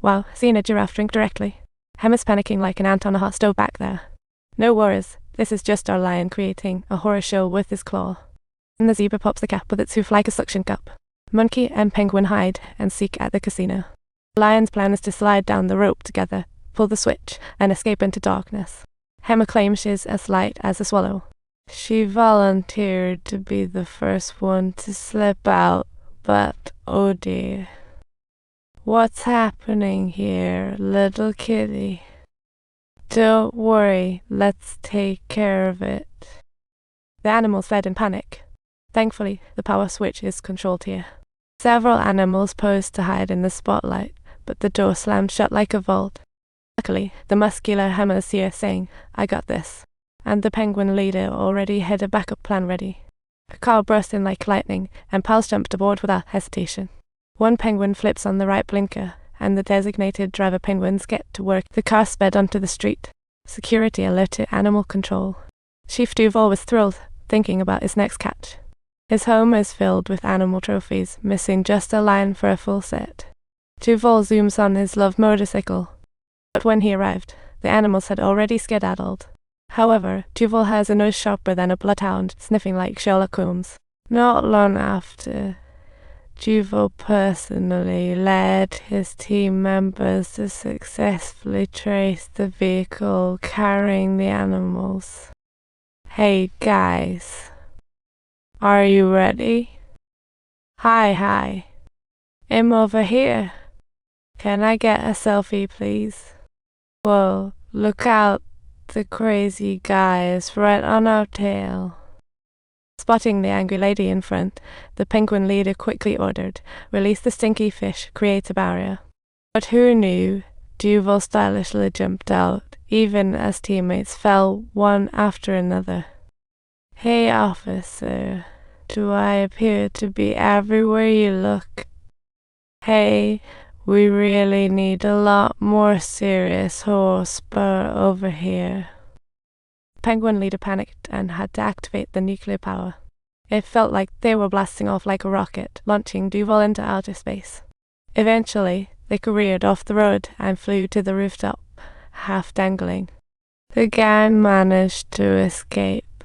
Wow, seeing a giraffe drink directly. Emma's panicking like an ant on a hot stove back there. No worries, this is just our lion creating a horror show with his claw. And the zebra pops the cap with its hoof like a suction cup. Monkey and penguin hide and seek at the casino. The lion's plan is to slide down the rope together, pull the switch, and escape into darkness. Emma claims she's as light as a swallow. She volunteered to be the first one to slip out, but oh dear. What's happening here, little kitty? Don't worry, let's take care of it. The animals fled in panic. Thankfully, the power switch is controlled here. Several animals posed to hide in the spotlight, but the door slammed shut like a vault. Luckily, the muscular Emma is here saying, "I got this," and the penguin leader already had a backup plan ready. A car burst in like lightning, and pals jumped aboard without hesitation. One penguin flips on the right blinker, and the designated driver penguins get to work. The car sped onto the street. Security alerted animal control. Chief Duval was thrilled, thinking about his next catch. His home is filled with animal trophies, missing just a lion for a full set. Duval zooms on his love motorcycle. But when he arrived, the animals had already skedaddled. However, Duval has a nose sharper than a bloodhound, sniffing like Sherlock Holmes. Not long after, Duval personally led his team members to successfully trace the vehicle carrying the animals. Hey guys, are you ready? Hi. I'm over here. Can I get a selfie, please? Whoa, look out. The crazy guy is right on our tail. Spotting the angry lady in front, the penguin leader quickly ordered, "Release the stinky fish, create a barrier." But who knew? Duval stylishly jumped out, even as teammates fell one after another. Hey officer, do I appear to be everywhere you look? Hey, we really need a lot more serious horsepower over here. Penguin leader panicked and had to activate the nuclear power. It felt like they were blasting off like a rocket, launching Duval into outer space. Eventually, they careered off the road and flew to the rooftop, half dangling. The gang managed to escape,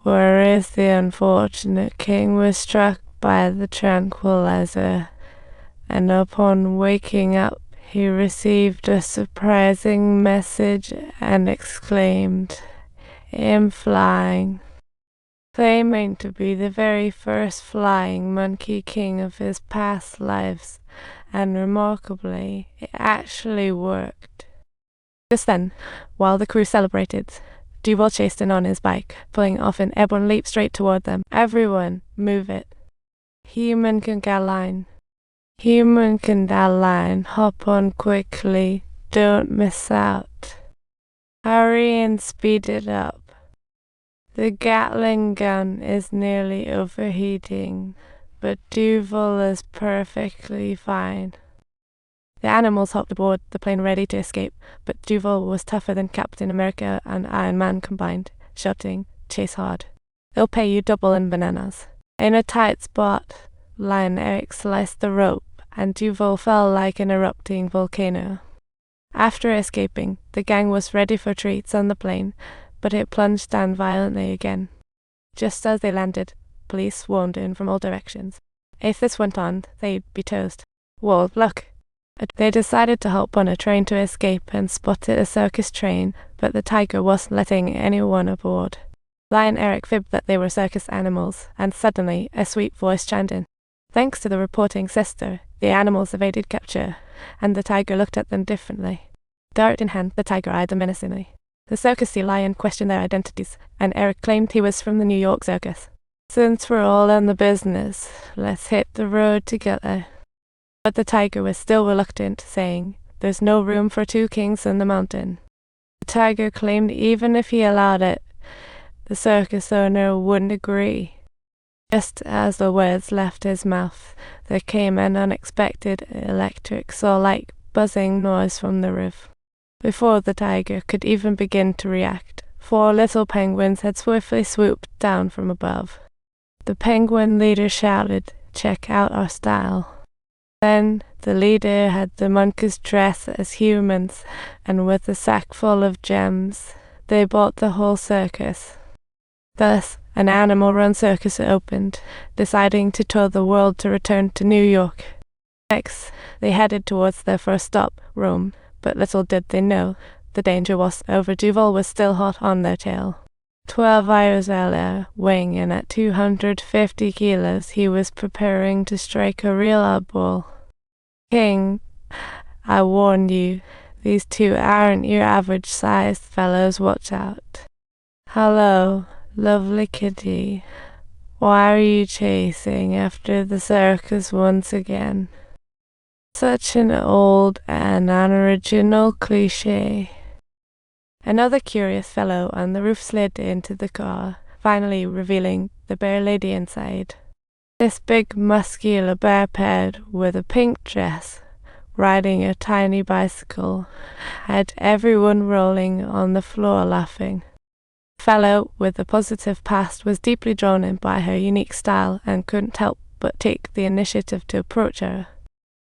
whereas the unfortunate king was struck by the tranquilizer, and upon waking up, he received a surprising message and exclaimed, "I'm flying," claiming to be the very first flying monkey king of his past lives, and remarkably, it actually worked. Just then, while the crew celebrated, Duval chased in on his bike, pulling off an airborne leap straight toward them. "Everyone, move it. Human can get line. Human can that line. Hop on quickly. Don't miss out. Hurry and speed it up. The Gatling gun is nearly overheating, but Duval is perfectly fine." The animals hopped aboard the plane ready to escape, but Duval was tougher than Captain America and Iron Man combined, shouting, "Chase hard. They'll pay you double in bananas." In a tight spot, Lion Eric sliced the rope, and Duval fell like an erupting volcano. After escaping, the gang was ready for treats on the plane, but it plunged down violently again. Just as they landed, police swarmed in from all directions. If this went on, they'd be toast. Whoa, look! They decided to hop on a train to escape and spotted a circus train, but the tiger wasn't letting anyone aboard. Lion Eric fibbed that they were circus animals, and suddenly a sweet voice chimed in. Thanks to the reporting sister, the animals evaded capture, and the tiger looked at them differently. Dart in hand, the tiger eyed them menacingly. The circusy lion questioned their identities, and Eric claimed he was from the New York circus. "Since we're all in the business, let's hit the road together." But the tiger was still reluctant, saying, "There's no room for two kings in the mountain." The tiger claimed even if he allowed it, the circus owner wouldn't agree. Just as the words left his mouth, there came an unexpected electric saw-like buzzing noise from the roof. Before the tiger could even begin to react, 4 little penguins had swiftly swooped down from above. The penguin leader shouted, "Check out our style." Then the leader had the monkeys dress as humans, and with a sack full of gems, they bought the whole circus. Thus, an animal-run circus opened, deciding to tour the world to return to New York. Next, they headed towards their first stop, Rome, but little did they know, the danger was over. Duval was still hot on their tail. 12 hours earlier, weighing in at 250 kilos, he was preparing to strike a real oddball. King, I warn you, these two aren't your average-sized fellows, watch out. Hello, lovely kitty. Why are you chasing after the circus once again? Such an old and unoriginal cliché. Another curious fellow on the roof slid into the car, finally revealing the bear lady inside. This big muscular bear ped with a pink dress, riding a tiny bicycle, had everyone rolling on the floor laughing. The fellow with the positive past was deeply drawn in by her unique style and couldn't help but take the initiative to approach her.